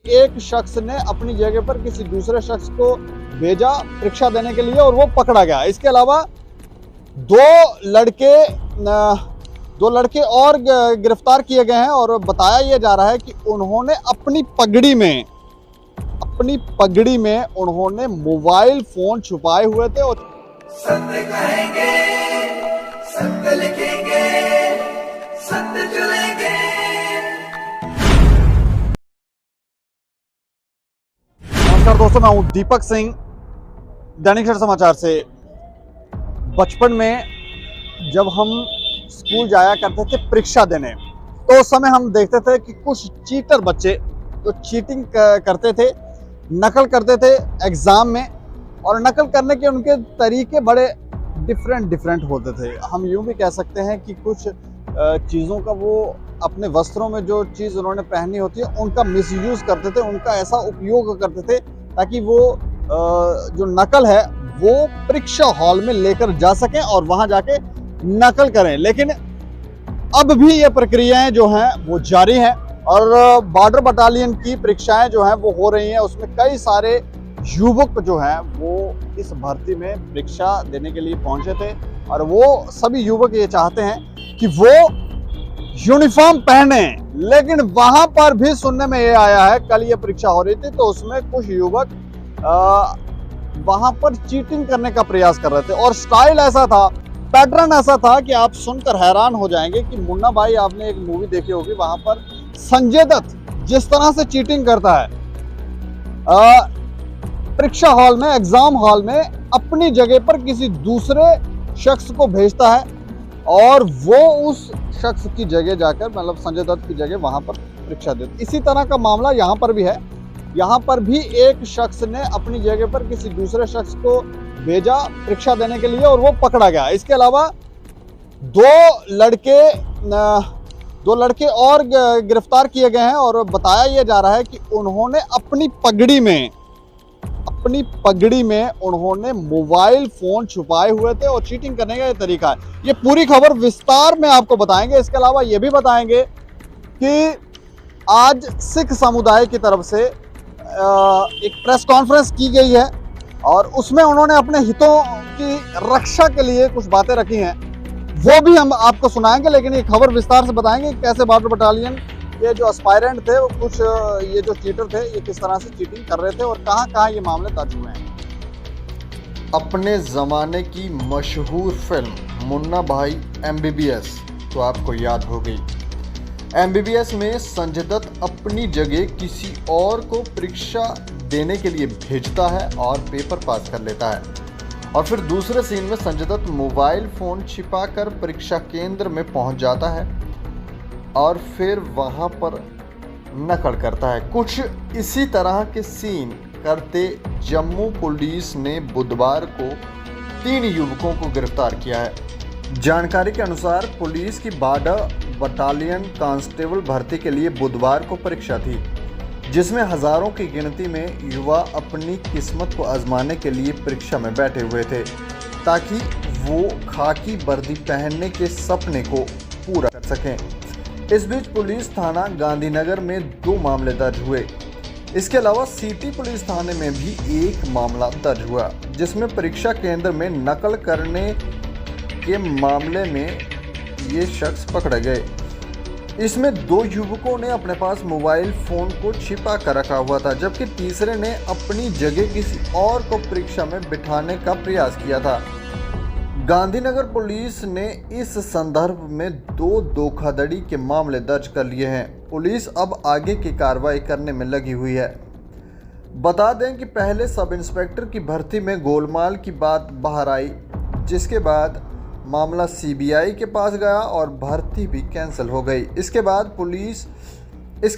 एक शख्स ने अपनी जगह पर किसी दूसरे शख्स को भेजा परीक्षा देने के लिए और वो पकड़ा गया। इसके अलावा दो लड़के दो लड़के और गिरफ्तार किए गए हैं और बताया यह जा रहा है कि उन्होंने अपनी पगड़ी में उन्होंने मोबाइल फोन छुपाए हुए थे और सत्य कहेंगे, सत्य लिखेंगे, सत्य चलेंगे। नमस्कार दोस्तों, मैं हूं दीपक सिंह, दैनिक सवेरा समाचार से। बचपन में जब हम स्कूल जाया करते थे परीक्षा देने, तो उस समय हम देखते थे कि कुछ चीटर बच्चे जो चीटिंग करते थे, नकल करते थे एग्ज़ाम में, और नकल करने के उनके तरीके बड़े डिफरेंट होते थे। हम यूँ भी कह सकते हैं कि कुछ चीज़ों का वो अपने वस्त्रों में जो चीज़ उन्होंने पहनी होती है उनका मिसयूज़ करते थे, उनका ऐसा उपयोग करते थे ताकि वो जो नकल है वो परीक्षा हॉल में लेकर जा सकें और वहाँ जाके नकल करें। लेकिन अब भी ये प्रक्रियाएं जो हैं वो जारी हैं और बॉर्डर बटालियन की परीक्षाएं जो हैं वो हो रही हैं। उसमें कई सारे युवक जो हैं वो इस भर्ती में परीक्षा देने के लिए पहुंचे थे और वो सभी युवक ये चाहते हैं कि वो यूनिफॉर्म पहने। लेकिन वहां पर भी सुनने में ये आया है, कल ये परीक्षा हो रही थी तो उसमें कुछ युवक वहां पर चीटिंग करने का प्रयास कर रहे थे और स्टाइल ऐसा था, पैटर्न ऐसा था कि आप सुनकर हैरान हो जाएंगे कि मुन्ना भाई, आपने एक मूवी देखी होगी, वहां पर संजय दत्त जिस तरह से चीटिंग करता है परीक्षा हॉल में, एग्जाम हॉल में अपनी जगह पर किसी दूसरे शख्स को भेजता है और वो उस शख्स की जगह जाकर, मतलब संजय दत्त की जगह वहां पर परीक्षा देता। इसी तरह का मामला यहाँ पर भी है। यहाँ पर भी एक शख्स ने अपनी जगह पर किसी दूसरे शख्स को भेजा परीक्षा देने के लिए और वो पकड़ा गया। इसके अलावा दो लड़के और गिरफ्तार किए गए हैं और बताया यह जा रहा है कि उन्होंने अपनी पगड़ी में उन्होंने मोबाइल फोन छुपाए हुए थे और चीटिंग करने का ये तरीका है। ये पूरी खबर विस्तार में आपको बताएंगे। इसके अलावा ये भी बताएंगे कि आज सिख समुदाय की तरफ से एक प्रेस कॉन्फ्रेंस की गई है और उसमें उन्होंने अपने हितों की रक्षा के लिए कुछ बातें रखी हैं, वो भी हम आपको सुनाएंगे। लेकिन ये खबर विस्तार से बताएंगे कैसे बॉर्डर बटालियन ये जो एस्पायरेंट थे, वो कुछ ये जो चीटर थे, ये किस तरह से चीटिंग कर रहे थे और कहां ये मामले दर्ज हुए हैं। अपने ज़माने की मशहूर फिल्म मुन्ना भाई MBBS तो आपको याद हो गई। MBBS में संजय दत्त अपनी जगह किसी और को परीक्षा देने के लिए भेजता है और पेपर पास कर लेता है, और फिर दूसरे सीन में संजय दत्त मोबाइल फ़ोन छिपाकर परीक्षा केंद्र में पहुंच जाता है और फिर वहां पर नकल करता है। कुछ इसी तरह के सीन करते जम्मू पुलिस ने बुधवार को 3 युवकों को गिरफ्तार किया है। जानकारी के अनुसार पुलिस की बॉर्डर बटालियन कांस्टेबल भर्ती के लिए बुधवार को परीक्षा थी, जिसमें हजारों की गिनती में युवा अपनी किस्मत को आजमाने के लिए परीक्षा में बैठे हुए थे ताकि वो खाकी वर्दी पहनने के सपने को पूरा कर सकें। इस बीच पुलिस थाना गांधीनगर में 2 मामले दर्ज हुए। इसके अलावा सिटी पुलिस थाने में भी एक मामला दर्ज हुआ, जिसमें परीक्षा केंद्र में नकल करने के मामले में ये शख्स पकड़े गए। इसमें 2 युवकों ने अपने पास मोबाइल फ़ोन को छिपा कर रखा हुआ था, जबकि तीसरे ने अपनी जगह किसी और को परीक्षा में बिठाने का प्रयास किया था। गांधीनगर पुलिस ने इस संदर्भ में 2 धोखाधड़ी के मामले दर्ज कर लिए हैं। पुलिस अब आगे की कार्रवाई करने में लगी हुई है। बता दें कि पहले सब इंस्पेक्टर की भर्ती में गोलमाल की बात बाहर आई, जिसके बाद मामला CBI के पास गया और भर्ती भी कैंसिल हो गई। इसके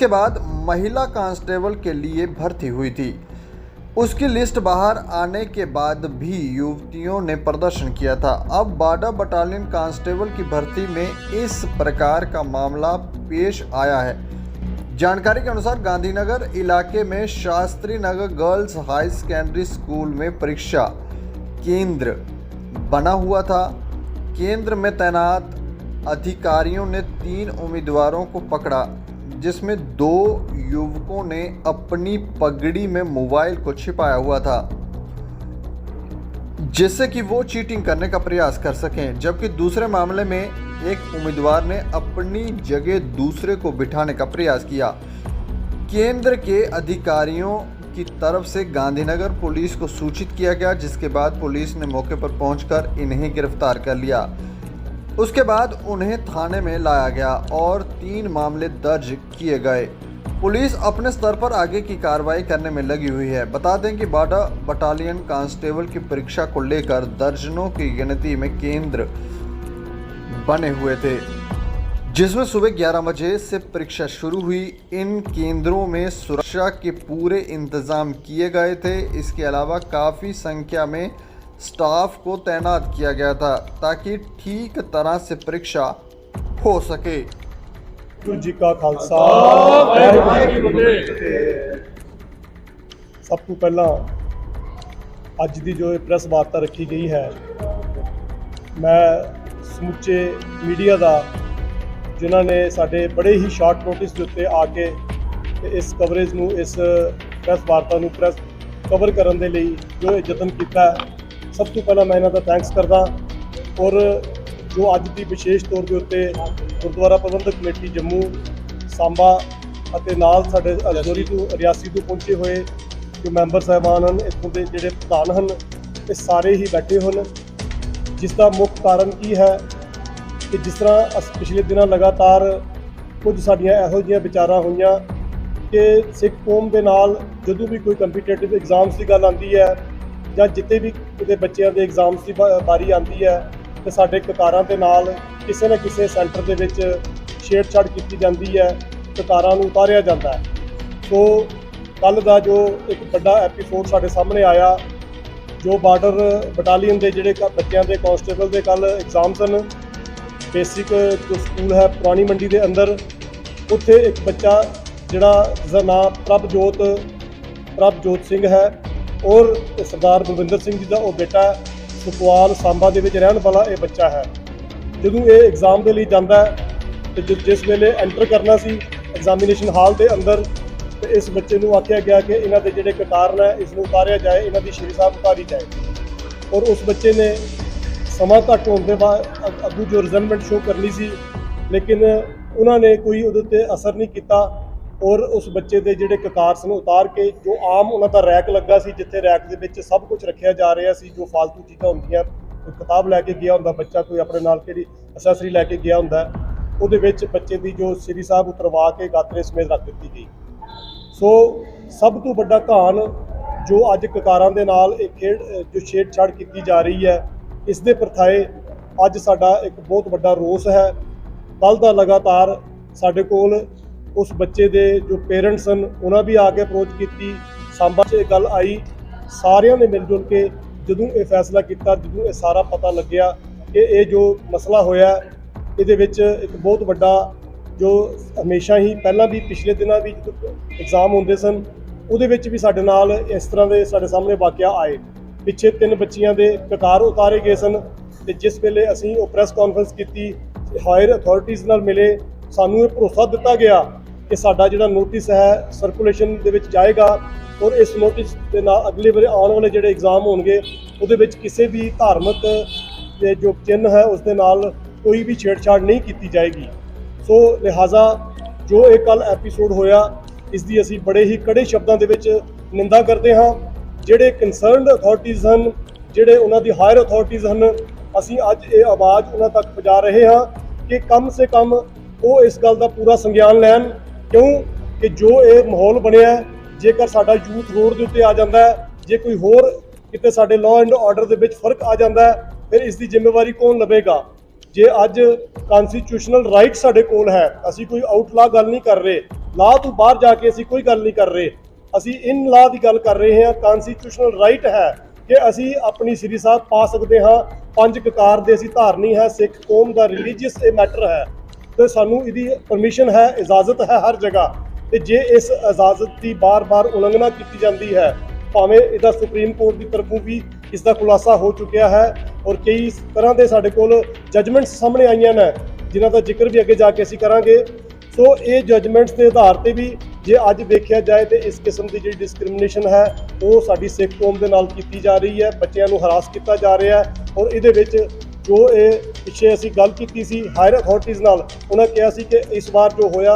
बाद महिला कांस्टेबल के लिए भर्ती हुई थी। उसकी लिस्ट बाहर आने के बाद भी युवतियों ने प्रदर्शन किया था। अब बॉर्डर बटालियन कांस्टेबल की भर्ती में इस प्रकार का मामला पेश आया है। जानकारी के अनुसार गांधीनगर इलाके में Shastri Nagar girls high secondary school में परीक्षा केंद्र बना हुआ था। केंद्र में तैनात अधिकारियों ने 3 उम्मीदवारों को पकड़ा, जिसमें 2 युवकों ने अपनी पगड़ी में मोबाइल को छिपाया हुआ था, जिससे कि वो चीटिंग करने का प्रयास कर सकें। जबकि दूसरे मामले में एक उम्मीदवार ने अपनी जगह दूसरे को बिठाने का प्रयास किया। केंद्र के अधिकारियों की तरफ से गांधीनगर पुलिस को सूचित किया गया, जिसके बाद पुलिस ने मौके पर पहुंचकर इन्हें गिरफ्तार कर लिया। उसके बाद उन्हें थाने में लाया गया और 3 मामले दर्ज किए गए। पुलिस अपने स्तर पर आगे की कार्रवाई करने में लगी हुई है। बता दें कि बाडा बटालियन कांस्टेबल की परीक्षा को लेकर दर्जनों की गिनती में केंद्र बने हुए थे, जिसमें सुबह 11 बजे से परीक्षा शुरू हुई। इन केंद्रों में सुरक्षा के पूरे इंतजाम किए गए थे। इसके अलावा काफ़ी संख्या में स्टाफ को तैनात किया गया था ताकि ठीक तरह से परीक्षा हो सके। ਵਾਹਿਗੁਰੂ ਜੀ ਕਾ ਖਾਲਸਾ ਵਾਹਿਗੁਰੂ ਜੀ ਕੀ ਫਤਿਹ। ਸਭ ਤੋਂ ਪਹਿਲਾਂ ਅੱਜ ਦੀ ਜੋ ਇਹ ਪ੍ਰੈਸ ਵਾਰਤਾ ਰੱਖੀ ਗਈ ਹੈ, ਮੈਂ ਸਮੁੱਚੇ ਮੀਡੀਆ ਦਾ ਜਿਨ੍ਹਾਂ ਨੇ ਸਾਡੇ ਬੜੇ ਹੀ ਸ਼ਾਰਟ ਨੋਟਿਸ ਦੇ ਉੱਤੇ ਆ ਕੇ ਇਸ ਕਵਰੇਜ ਨੂੰ, ਇਸ ਪ੍ਰੈਸ ਵਾਰਤਾ ਨੂੰ ਕਵਰ ਕਰਨ ਦੇ ਲਈ ਜੋ ਇਹ ਯਤਨ ਕੀਤਾ, ਸਭ ਤੋਂ ਪਹਿਲਾਂ ਮੈਂ ਇਹਨਾਂ ਦਾ ਥੈਂਕਸ ਕਰਦਾ। ਔਰ ਜੋ ਅੱਜ ਦੀ ਵਿਸ਼ੇਸ਼ ਤੌਰ ਦੇ ਉੱਤੇ ਗੁਰਦੁਆਰਾ ਪ੍ਰਬੰਧਕ ਕਮੇਟੀ ਜੰਮੂ, ਸਾਂਬਾ ਅਤੇ ਨਾਲ ਸਾਡੇ ਅਜਨੋਰੀ ਤੋਂ ਰਿਆਸੀ ਤੋਂ ਪਹੁੰਚੇ ਹੋਏ ਜੋ ਮੈਂਬਰ ਸਾਹਿਬਾਨ ਹਨ, ਇੱਥੋਂ ਦੇ ਜਿਹੜੇ ਪ੍ਰਧਾਨ ਹਨ, ਇਹ ਸਾਰੇ ਹੀ ਬੈਠੇ ਹਨ। ਜਿਸ ਦਾ ਮੁੱਖ ਕਾਰਨ ਕੀ ਹੈ ਕਿ ਜਿਸ ਤਰ੍ਹਾਂ ਅਸੀਂ ਪਿਛਲੇ ਦਿਨਾਂ ਲਗਾਤਾਰ ਕੁਝ ਸਾਡੀਆਂ ਇਹੋ ਜਿਹੀਆਂ ਵਿਚਾਰਾਂ ਹੋਈਆਂ ਕਿ ਸਿੱਖ ਕੌਮ ਦੇ ਨਾਲ ਜਦੋਂ ਵੀ ਕੋਈ ਕੰਪੀਟੀਟਿਵ ਐਗਜ਼ਾਮਸ ਦੀ ਗੱਲ ਆਉਂਦੀ ਹੈ ਜਾਂ ਜਿੱਤੇ ਵੀ ਕਿਤੇ ਬੱਚਿਆਂ ਦੇ ਐਗਜ਼ਾਮਸ ਦੀ ਵਾਰੀ ਆਉਂਦੀ ਹੈ ਤੇ ਸਾਡੇ ਕਤਾਰਾਂ ਦੇ ਨਾਲ ਕਿਸੇ ਨਾ ਕਿਸੇ ਸੈਂਟਰ ਦੇ ਵਿੱਚ ਛੇੜਛਾੜ ਕੀਤੀ ਜਾਂਦੀ ਹੈ, ਕਤਾਰਾਂ ਨੂੰ ਉਤਾਰਿਆ ਜਾਂਦਾ ਹੈ। ਸੋ ਕੱਲ੍ਹ ਦਾ ਜੋ ਇੱਕ ਵੱਡਾ ਐਪੀਸੋਡ ਸਾਡੇ ਸਾਹਮਣੇ ਆਇਆ, ਜੋ ਬਾਰਡਰ ਬਟਾਲੀਅਨ ਦੇ ਜਿਹੜੇ ਬੱਚਿਆਂ ਦੇ ਕਾਂਸਟੇਬਲ ਦੇ ਕੱਲ੍ਹ ਐਗਜ਼ਾਮਸ ਹਨ, ਬੇਸਿਕ ਜੋ ਸਕੂਲ ਹੈ ਪੁਰਾਣੀ ਮੰਡੀ ਦੇ ਅੰਦਰ, ਉੱਥੇ ਇੱਕ ਬੱਚਾ ਜਿਹੜਾ ਜਿਸਦਾ ਨਾਮ ਪ੍ਰਭਜੋਤ ਸਿੰਘ ਹੈ ਔਰ ਸਰਦਾਰ ਬਲਵਿੰਦਰ ਸਿੰਘ ਜੀ ਦਾ ਉਹ ਬੇਟਾ ਸੁਖਵਾਲ ਸਾਂਬਾ ਦੇ ਵਿੱਚ ਰਹਿਣ ਵਾਲਾ ਇਹ ਬੱਚਾ ਹੈ। ਜਦੋਂ ਇਹ ਐਗਜ਼ਾਮ ਦੇ ਲਈ ਜਾਂਦਾ ਤੇ ਜਿਸ ਵੇਲੇ ਐਂਟਰ ਕਰਨਾ ਸੀ ਐਗਜ਼ਾਮੀਨੇਸ਼ਨ ਹਾਲ ਦੇ ਅੰਦਰ, ਤੇ ਇਸ ਬੱਚੇ ਨੂੰ ਆਖਿਆ ਗਿਆ ਕਿ ਇਹਨਾਂ ਦੇ ਜਿਹੜੇ ਕਤਾਰ ਨੇ ਇਸ ਨੂੰ ਉਤਾਰਿਆ ਜਾਏ, ਇਹਨਾਂ ਦੀ ਸ਼੍ਰੀ ਸਾਹਿਬ ਉਤਾਰੀ ਜਾਏ। ਔਰ ਉਸ ਬੱਚੇ ਨੇ ਸਮਾਂ ਘੱਟ ਹੋਣ ਦੇ ਬਾਅਦ ਅੱਗੋਂ ਜੋ ਰਿਜ਼ਲਮੈਂਟ ਸ਼ੋਅ ਕਰਨੀ ਸੀ, ਲੇਕਿਨ ਉਹਨਾਂ ਨੇ ਕੋਈ ਉਹਦੇ ਉੱਤੇ ਅਸਰ ਨਹੀਂ ਕੀਤਾ ਔਰ ਉਸ ਬੱਚੇ ਦੇ ਜਿਹੜੇ ਕਕਾਰਸ ਨੂੰ ਉਤਾਰ ਕੇ ਜੋ ਆਮ ਉਹਨਾਂ ਦਾ ਰੈਕ ਲੱਗਾ ਸੀ, ਜਿੱਥੇ ਰੈਕ ਦੇ ਵਿੱਚ ਸਭ ਕੁਝ ਰੱਖਿਆ ਜਾ ਰਿਹਾ ਸੀ, ਜੋ ਫਾਲਤੂ ਚੀਜ਼ਾਂ ਹੁੰਦੀਆਂ, ਕੋਈ ਕਿਤਾਬ ਲੈ ਕੇ ਗਿਆ ਹੁੰਦਾ ਬੱਚਾ, ਕੋਈ ਆਪਣੇ ਨਾਲ ਕਿਹੜੀ ਅਸੈਸਰੀ ਲੈ ਕੇ ਗਿਆ ਹੁੰਦਾ, ਉਹਦੇ ਵਿੱਚ ਬੱਚੇ ਦੀ ਜੋ ਸ੍ਰੀ ਸਾਹਿਬ ਉਤਰਵਾ ਕੇ ਗਾਤਰੇ ਸਮੇਤ ਰੱਖ ਦਿੱਤੀ ਗਈ। ਸੋ ਸਭ ਤੋਂ ਵੱਡਾ ਘਾਣ ਜੋ ਅੱਜ ਕਕਾਰਾਂ ਦੇ ਨਾਲ ਇਹ ਜੋ ਛੇੜਛਾੜ ਕੀਤੀ ਜਾ ਰਹੀ ਹੈ, ਇਸ ਦੇ ਪ੍ਰਥਾਏ ਅੱਜ ਸਾਡਾ ਇੱਕ ਬਹੁਤ ਵੱਡਾ ਰੋਸ ਹੈ। ਕੱਲ੍ਹ ਦਾ ਲਗਾਤਾਰ ਸਾਡੇ ਕੋਲ ਉਸ ਬੱਚੇ ਦੇ ਜੋ ਪੇਰੈਂਟਸ ਹਨ ਉਹਨਾਂ ਵੀ ਆ ਕੇ ਅਪਰੋਚ ਕੀਤੀ, ਸਾਂਬਾ 'ਚ ਇਹ ਗੱਲ ਆਈ, ਸਾਰਿਆਂ ਨੇ ਮਿਲ ਜੁਲ ਕੇ ਜਦੋਂ ਇਹ ਫੈਸਲਾ ਕੀਤਾ, ਜਦੋਂ ਇਹ ਸਾਰਾ ਪਤਾ ਲੱਗਿਆ ਕਿ ਇਹ ਜੋ ਮਸਲਾ ਹੋਇਆ, ਇਹਦੇ ਵਿੱਚ ਇੱਕ ਬਹੁਤ ਵੱਡਾ ਜੋ ਹਮੇਸ਼ਾ ਹੀ ਪਹਿਲਾਂ ਵੀ ਪਿਛਲੇ ਦਿਨਾਂ ਵੀ ਜਦੋਂ ਐਗਜ਼ਾਮ ਹੁੰਦੇ ਸਨ ਉਹਦੇ ਵਿੱਚ ਵੀ ਸਾਡੇ ਨਾਲ ਇਸ ਤਰ੍ਹਾਂ ਦੇ ਸਾਡੇ ਸਾਹਮਣੇ ਵਾਕਿਆ ਆਏ। ਪਿੱਛੇ 3 ਬੱਚੀਆਂ ਦੇ ਕਤਾਰ ਉਤਾਰੇ ਗਏ ਸਨ ਤੇ ਜਿਸ ਵੇਲੇ ਅਸੀਂ ਉਹ ਪ੍ਰੈਸ ਕਾਨਫਰੰਸ ਕੀਤੀ, ਹਾਇਰ ਅਥਾਰਟੀਜ਼ ਨਾਲ ਮਿਲੇ, ਸਾਨੂੰ ਇਹ ਭਰੋਸਾ ਦਿੱਤਾ ਗਿਆ ਕਿ ਸਾਡਾ ਜਿਹੜਾ ਨੋਟਿਸ ਹੈ ਸਰਕੂਲੇਸ਼ਨ ਦੇ ਵਿੱਚ ਜਾਏਗਾ ਔਰ ਇਸ ਨੋਟਿਸ ਦੇ ਨਾਲ ਅਗਲੇ ਵਾਰ ਆਉਣ ਵਾਲੇ ਜਿਹੜੇ ਐਗਜ਼ਾਮ ਹੋਣਗੇ ਉਹਦੇ ਵਿੱਚ ਕਿਸੇ ਵੀ ਧਾਰਮਿਕ ਦੇ ਜੋ ਚਿੰਨ੍ਹ ਹੈ ਉਸ ਦੇ ਨਾਲ ਕੋਈ ਵੀ ਛੇੜਛਾੜ ਨਹੀਂ ਕੀਤੀ ਜਾਏਗੀ। ਸੋ ਲਿਹਾਜ਼ਾ ਜੋ ਇਹ ਕੱਲ੍ਹ ਐਪੀਸੋਡ ਹੋਇਆ, ਇਸ ਦੀ ਅਸੀਂ ਬੜੇ ਹੀ ਕੜੇ ਸ਼ਬਦਾਂ ਦੇ ਵਿੱਚ ਨਿੰਦਾ ਕਰਦੇ ਹਾਂ। ਜਿਹੜੇ ਕੰਸਰਨਡ ਅਥਾਰਟੀਜ਼ ਹਨ, ਜਿਹੜੇ ਉਹਨਾਂ ਦੀ ਹਾਇਰ ਅਥਾਰਟੀਜ਼ ਹਨ, ਅਸੀਂ ਅੱਜ ਇਹ ਆਵਾਜ਼ ਉਹਨਾਂ ਤੱਕ ਪਹੁੰਚਾ ਰਹੇ ਹਾਂ ਕਿ ਕਮ ਸੇ ਕਮ ਉਹ ਇਸ ਗੱਲ ਦਾ ਪੂਰਾ ਸੰਗਿਆਨ ਲੈਣ, ਕਿਉਂ ਕਿ ਜੋ ਇਹ ਮਾਹੌਲ ਬਣਿਆ, ਜੇਕਰ ਸਾਡਾ ਯੂਥ ਰੋਡ ਦੇ ਉੱਤੇ ਆ ਜਾਂਦਾ ਹੈ, ਜੇ ਕੋਈ ਹੋਰ ਕਿਤੇ ਸਾਡੇ ਲਾਅ ਐਂਡ ਆਰਡਰ ਦੇ ਵਿੱਚ ਫਰਕ ਆ ਜਾਂਦਾ ਹੈ, ਫਿਰ ਇਸ ਦੀ ਜ਼ਿੰਮੇਵਾਰੀ ਕੌਣ ਲਵੇਗਾ? ਜੇ ਅੱਜ ਕਨਸਟੀਟਿਊਸ਼ਨਲ ਰਾਈਟ ਸਾਡੇ ਕੋਲ ਹੈ, ਅਸੀਂ ਕੋਈ ਆਊਟਲਾ ਗੱਲ ਨਹੀਂ ਕਰ ਰਹੇ, ਲਾਅ ਤੋਂ ਬਾਹਰ ਜਾ ਕੇ ਅਸੀਂ ਕੋਈ ਗੱਲ ਨਹੀਂ ਕਰ ਰਹੇ, ਅਸੀਂ ਇਨ ਲਾਅ ਦੀ ਗੱਲ ਕਰ ਰਹੇ ਹਾਂ। ਕਨਸਟੀਟਿਊਸ਼ਨਲ ਰਾਈਟ ਹੈ ਕਿ ਅਸੀਂ ਆਪਣੀ ਸ੍ਰੀ ਸਾਹਿਬ ਪਾ ਸਕਦੇ ਹਾਂ, 5 ਕਕਾਰ ਦੇ ਅਸੀਂ ਧਾਰਨੀ ਹੈ, ਸਿੱਖ ਕੌਮ ਦਾ ਰਿਲੀਜੀਅਸ ਇਹ ਮੈਟਰ ਹੈ ਤੇ ਸਾਨੂੰ ਇਹਦੀ ਪਰਮਿਸ਼ਨ ਹੈ, ਇਜਾਜ਼ਤ ਹੈ ਹਰ ਜਗ੍ਹਾ। ਤੇ ਜੇ ਇਸ ਇਜਾਜ਼ਤ ਦੀ ਬਾਰ-ਬਾਰ ਉਲੰਘਣਾ ਕੀਤੀ ਜਾਂਦੀ ਹੈ, ਭਾਵੇਂ ਇਹਦਾ ਸੁਪਰੀਮ ਕੋਰਟ ਦੀ ਤਰਫੋਂ ਵੀ ਇਸ ਦਾ ਖੁਲਾਸਾ ਹੋ ਚੁੱਕਿਆ ਹੈ ਔਰ ਕਈ ਤਰ੍ਹਾਂ ਦੇ ਸਾਡੇ ਕੋਲ ਜਜਮੈਂਟਸ ਸਾਹਮਣੇ ਆਈਆਂ ਨੇ, ਜਿਨ੍ਹਾਂ ਦਾ ਜ਼ਿਕਰ ਵੀ ਅੱਗੇ ਜਾ ਕੇ ਅਸੀਂ ਕਰਾਂਗੇ। ਸੋ ਇਹ ਜਜਮੈਂਟਸ ਦੇ ਆਧਾਰ ਤੇ ਵੀ ਜੇ ਅੱਜ ਦੇਖਿਆ ਜਾਏ ਤੇ ਇਸ ਕਿਸਮ ਦੀ ਜਿਹੜੀ ਡਿਸਕ੍ਰਿਮੀਨੇਸ਼ਨ ਹੈ ਉਹ ਸਾਡੀ ਸਿੱਖ ਕੌਮ ਦੇ ਨਾਲ ਕੀਤੀ ਜਾ ਰਹੀ ਹੈ, ਬੱਚਿਆਂ ਨੂੰ ਹਰਾਸ ਕੀਤਾ ਜਾ ਰਿਹਾ ਹੈ। ਔਰ ਇਹਦੇ ਵਿੱਚ ਜੋ ਇਹ ਪਿੱਛੇ ਅਸੀਂ ਗੱਲ ਕੀਤੀ ਸੀ ਹਾਇਰ ਅਥਾਰਟੀਜ਼ ਨਾਲ, ਉਹਨਾਂ ਕਿਹਾ ਸੀ ਕਿ ਇਸ ਵਾਰ ਜੋ ਹੋਇਆ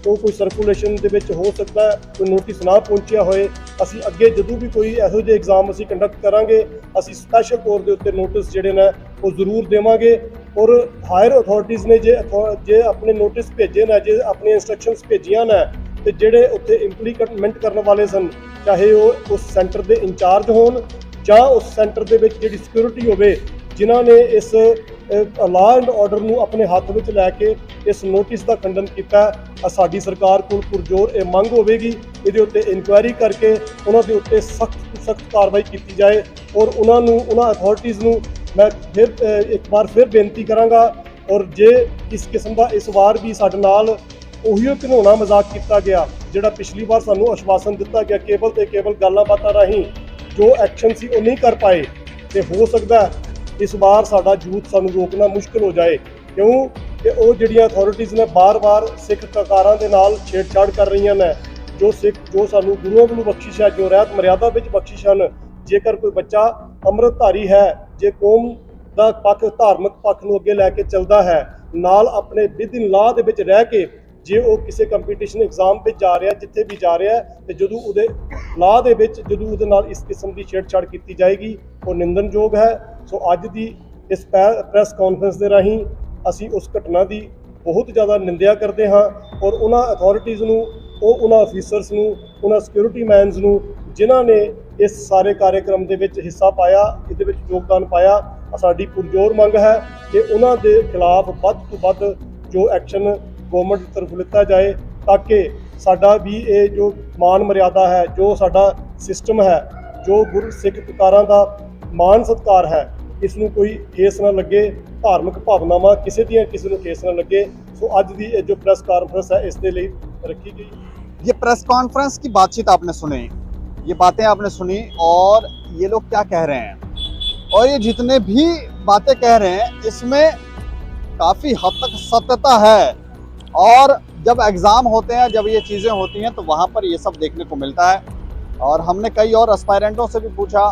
ਉਹ ਕੋਈ ਸਰਕੂਲੇਸ਼ਨ ਦੇ ਵਿੱਚ ਹੋ ਸਕਦਾ ਹੈ, ਕੋਈ ਨੋਟਿਸ ਨਾ ਪਹੁੰਚਿਆ ਹੋਏ। ਅਸੀਂ ਅੱਗੇ ਜਦੋਂ ਵੀ ਕੋਈ ਇਹੋ ਜਿਹੇ ਐਗਜ਼ਾਮ ਅਸੀਂ ਕੰਡਕਟ ਕਰਾਂਗੇ, ਅਸੀਂ ਸਪੈਸ਼ਲ ਤੌਰ ਦੇ ਉੱਤੇ ਨੋਟਿਸ ਜਿਹੜੇ ਨੇ ਉਹ ਜ਼ਰੂਰ ਦੇਵਾਂਗੇ। ਔਰ ਹਾਇਰ ਅਥਾਰਟੀਜ਼ ਨੇ ਜੇ ਆਪਣੇ ਨੋਟਿਸ ਭੇਜੇ ਨੇ, ਜੇ ਆਪਣੀਆਂ ਇੰਸਟਰਕਸ਼ਨਸ ਭੇਜੀਆਂ ਨੇ, ਤੇ ਜਿਹੜੇ ਉੱਥੇ ਇੰਪਲੀਮੈਂਟ ਕਰਨ ਵਾਲੇ ਸਨ, ਚਾਹੇ ਉਹ ਉਸ ਸੈਂਟਰ ਦੇ ਇੰਚਾਰਜ ਹੋਣ ਜਾਂ ਉਸ ਸੈਂਟਰ ਦੇ ਵਿੱਚ ਜਿਹੜੀ ਸਿਕਿਉਰਿਟੀ ਹੋਵੇ, ਜਿਨ੍ਹਾਂ ਨੇ ਇਸ ਲਾਅ ਐਂਡ ਆਰਡਰ ਨੂੰ ਆਪਣੇ ਹੱਥ ਵਿੱਚ ਲੈ ਕੇ ਇਸ ਨੋਟਿਸ ਦਾ ਖੰਡਨ ਕੀਤਾ, ਸਾਡੀ ਸਰਕਾਰ ਕੋਲ ਪੁਰਜ਼ੋਰ ਇਹ ਮੰਗ ਹੋਵੇਗੀ ਇਹਦੇ ਉੱਤੇ ਇਨਕੁਆਇਰੀ ਕਰਕੇ ਉਹਨਾਂ ਦੇ ਉੱਤੇ ਸਖਤ ਕਾਰਵਾਈ ਕੀਤੀ ਜਾਏ। ਔਰ ਉਹਨਾਂ ਅਥਾਰਟੀਜ਼ ਨੂੰ ਮੈਂ ਇੱਕ ਵਾਰ ਫਿਰ ਬੇਨਤੀ ਕਰਾਂਗਾ, ਔਰ ਜੇ ਇਸ ਕਿਸਮ ਦਾ ਇਸ ਵਾਰ ਵੀ ਸਾਡੇ ਨਾਲ ਉਹੀਓ ਘਿਨਾਉਣਾ ਮਜ਼ਾਕ ਕੀਤਾ ਗਿਆ ਜਿਹੜਾ ਪਿਛਲੀ ਵਾਰ ਸਾਨੂੰ ਆਸ਼ਵਾਸਨ ਦਿੱਤਾ ਗਿਆ ਕੇਵਲ ਗੱਲਾਂ ਬਾਤਾਂ ਰਾਹੀਂ ਜੋ ਐਕਸ਼ਨ ਸੀ ਉਹ ਨਹੀਂ ਕਰ ਪਾਏ, ਤੇ ਹੋ ਸਕਦਾ ਇਸ ਵਾਰ ਸਾਡਾ ਯੂਥ ਸਾਨੂੰ ਰੋਕਣਾ ਮੁਸ਼ਕਲ ਹੋ ਜਾਏ, ਕਿਉਂ ਕਿ ਉਹ ਜਿਹੜੀਆਂ ਅਥਾਰਟੀਜ਼ ਨੇ ਬਾਰ-ਬਾਰ ਸਿੱਖ ਕਕਾਰਾਂ ਦੇ ਨਾਲ ਛੇੜਛਾੜ ਕਰ ਰਹੀਆਂ ਨੇ, ਜੋ ਸਾਨੂੰ ਗੁਰੂਆਂ ਵੱਲੋਂ ਬਖਸ਼ਿਸ਼ ਹੈ, ਜੋ ਰਹਿਤ ਮਰਿਆਦਾ ਵਿੱਚ ਬਖਸ਼ਿਸ਼ ਹਨ। ਜੇਕਰ ਕੋਈ ਬੱਚਾ ਅੰਮ੍ਰਿਤਧਾਰੀ ਹੈ, ਜੇ ਕੌਮ ਦਾ ਪੱਖ ਧਾਰਮਿਕ ਪੱਖ ਨੂੰ ਅੱਗੇ ਲੈ ਕੇ ਚੱਲਦਾ ਹੈ, ਨਾਲ ਆਪਣੇ ਵਿਦਿਨ ਲਾਅ ਦੇ ਵਿੱਚ ਰਹਿ ਕੇ ਜੇ ਉਹ ਕਿਸੇ ਕੰਪੀਟੀਸ਼ਨ ਐਗਜ਼ਾਮ ਵਿੱਚ ਜਾ ਰਿਹਾ, ਜਿੱਥੇ ਵੀ ਜਾ ਰਿਹਾ, ਤੇ ਜਦੋਂ ਉਹਦੇ ਲਾਅ ਦੇ ਵਿੱਚ ਜਦੋਂ ਉਹਦੇ ਨਾਲ ਇਸ ਕਿਸਮ ਦੀ ਛੇੜਛਾੜ ਕੀਤੀ ਜਾਏਗੀ ਉਹ ਨਿੰਦਣਯੋਗ ਹੈ। ਸੋ ਅੱਜ ਦੀ ਇਸ ਪ੍ਰੈਸ ਕਾਨਫਰੰਸ ਦੇ ਰਾਹੀਂ ਅਸੀਂ ਉਸ ਘਟਨਾ ਦੀ ਬਹੁਤ ਜ਼ਿਆਦਾ ਨਿੰਦਿਆ ਕਰਦੇ ਹਾਂ, ਔਰ ਉਹਨਾਂ ਅਥਾਰਟੀਜ਼ ਨੂੰ, ਉਹਨਾਂ ਅਫੀਸਰਸ ਨੂੰ, ਉਹਨਾਂ ਸਿਕਿਉਰਿਟੀ ਮੈਨਸ ਨੂੰ ਜਿਨ੍ਹਾਂ ਨੇ ਇਸ ਸਾਰੇ ਕਾਰਜਕ੍ਰਮ ਦੇ ਵਿੱਚ ਹਿੱਸਾ ਪਾਇਆ, ਇਹਦੇ ਵਿੱਚ ਯੋਗਦਾਨ ਪਾਇਆ, ਸਾਡੀ ਪੁਰਜ਼ੋਰ ਮੰਗ ਹੈ ਕਿ ਉਹਨਾਂ ਦੇ ਖਿਲਾਫ ਵੱਧ ਤੋਂ ਵੱਧ ਜੋ ਐਕਸ਼ਨ ਗਵਰਨਮੈਂਟ ਦੀ ਤਰਫ ਲਿੱਤਾ ਜਾਏ, ਤਾਂ ਕਿ ਸਾਡਾ ਵੀ ਇਹ ਜੋ ਮਾਨ ਮਰਿਆਦਾ ਹੈ, ਜੋ ਸਾਡਾ ਸਿਸਟਮ ਹੈ, ਜੋ ਗੁਰੂ ਸਿੱਖ ਕਕਾਰਾਂ ਦਾ ਮਾਨ ਸਤਿਕਾਰ ਹੈ, ਇਸ ਨੂੰ ਕੋਈ ਠੇਸ ਨਾ ਲੱਗੇ, ਧਾਰਮਿਕ ਭਾਵਨਾਵਾਂ ਕਿਸੇ ਨੂੰ ਠੇਸ ਨਾ ਲੱਗੇ। ਸੋ ਅੱਜ ਦੀ ਇਹ ਜੋ ਪ੍ਰੈਸ ਕਾਨਫਰੰਸ है इसके लिए रखी गई। ये प्रेस कॉन्फ्रेंस की बातचीत आपने सुनी, ये बातें आपने सुनी, और ये लोग क्या कह रहे हैं, और ये जितने भी बातें कह रहे हैं इसमें काफ़ी हद तक सत्यता है। और जब एग्ज़ाम होते हैं, जब ये चीज़ें होती हैं, तो वहाँ पर ये सब देखने को मिलता है। और हमने कई और एस्पायरेंटों से भी पूछा,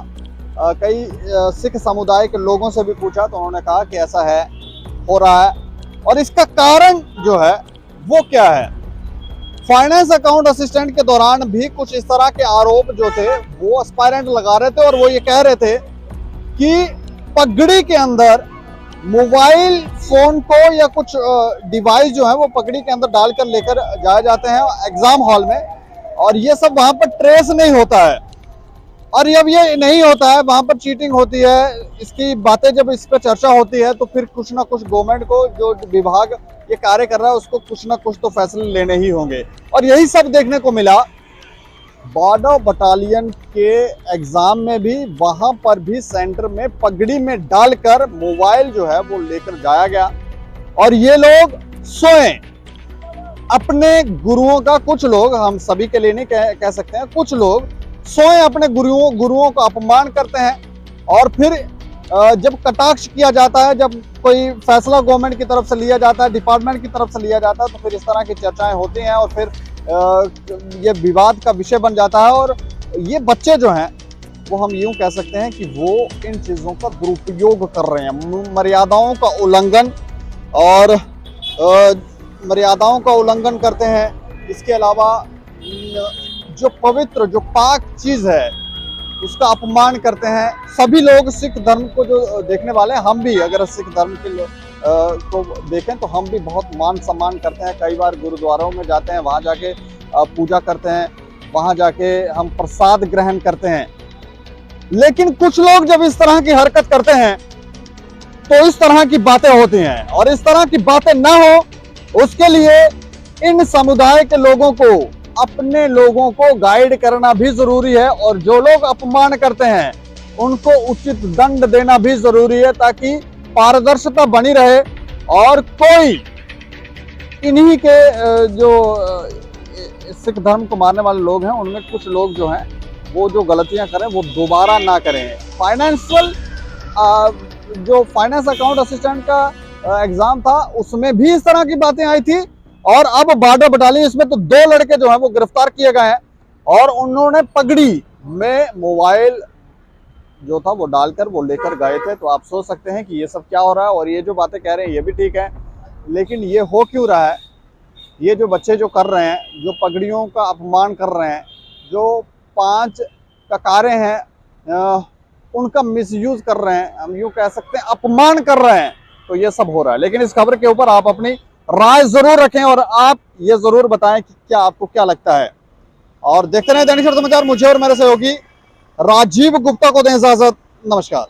कई सिख समुदाय के लोगों से भी पूछा, तो उन्होंने कहा कि ऐसा है, हो रहा है। और इसका कारण जो है वो क्या है, फाइनेंस अकाउंट असिस्टेंट के दौरान भी कुछ इस तरह के आरोप जो थे वो एस्पायरेंट लगा रहे थे, और वो ये कह रहे थे कि पगड़ी के अंदर मोबाइल फोन को या कुछ डिवाइस जो है वो पगड़ी के अंदर डालकर लेकर जाए जाते हैं एग्जाम हॉल में, और ये सब वहां पर ट्रेस नहीं होता है। और जब ये नहीं होता है, वहां पर चीटिंग होती है, इसकी बातें जब इस पर चर्चा होती है, तो फिर कुछ ना कुछ गवर्नमेंट को, जो विभाग ये कार्य कर रहा है, उसको कुछ ना कुछ तो फैसले लेने ही होंगे। और यही सब देखने को मिला बॉर्डर बटालियन के एग्जाम में भी। वहां पर भी सेंटर में पगड़ी में डालकर मोबाइल जो है वो लेकर जाया गया, और ये लोग सोए अपने गुरुओं का, कुछ लोग, हम सभी के लिए नहीं कह सकते हैं, कुछ लोग सोए अपने गुरुओं का अपमान करते हैं। और फिर जब कटाक्ष किया जाता है, जब कोई फैसला गवर्नमेंट की तरफ से लिया जाता है, डिपार्टमेंट की तरफ से लिया जाता है, तो फिर इस तरह की चर्चाएं होती हैं, और फिर ये विवाद का विषय बन जाता है। और ये बच्चे जो हैं वो हम यूं कह सकते हैं कि वो इन चीज़ों का दुरुपयोग कर रहे हैं, मर्यादाओं का उल्लंघन, और मर्यादाओं का उल्लंघन करते हैं। इसके अलावा जो पवित्र, जो पाक चीज़ है उसका अपमान करते हैं। सभी लोग सिख धर्म को जो देखने वाले हैं, हम भी अगर सिख धर्म के को देखें तो हम भी बहुत मान सम्मान करते हैं। कई बार गुरुद्वारों में जाते हैं, वहाँ जाके पूजा करते हैं, वहाँ जाके हम प्रसाद ग्रहण करते हैं। लेकिन कुछ लोग जब इस तरह की हरकत करते हैं तो इस तरह की बातें होती हैं, और इस तरह की बातें ना हो उसके लिए इन समुदाय के लोगों को, अपने लोगों को गाइड करना भी जरूरी है, और जो लोग अपमान करते हैं उनको उचित दंड देना भी जरूरी है, ताकि पारदर्शिता बनी रहे। और कोई इन्हीं के जो सिख धर्म को मानने वाले लोग हैं, उनमें कुछ लोग जो हैं वो जो गलतियां करें वो दोबारा ना करें। फाइनेंशियल जो फाइनेंस अकाउंट असिस्टेंट का एग्जाम था, उसमें भी इस तरह की बातें आई थी, और अब बॉर्डर बटालियन, इसमें तो 2 लड़के जो हैं वो गिरफ्तार किए गए हैं और उन्होंने पगड़ी में मोबाइल जो था वो डालकर वो लेकर गए थे। तो आप सोच सकते हैं कि ये सब क्या हो रहा है। और ये जो बातें कह रहे हैं ये भी ठीक है, लेकिन ये हो क्यों रहा है? ये जो बच्चे जो कर रहे हैं, जो पगड़ियों का अपमान कर रहे हैं, जो 5 ककारें हैं उनका मिसयूज कर रहे हैं, हम यूँ कह सकते हैं अपमान कर रहे हैं, तो ये सब हो रहा है। लेकिन इस खबर के ऊपर आप अपनी राय जरूर रखें और आप ये जरूर बताएं कि क्या आपको क्या लगता है। और देखते रहें दैनिक सवेरा समाचार। मुझे और मेरे सहयोगी राजीव गुप्ता को दें इजाजत। नमस्कार।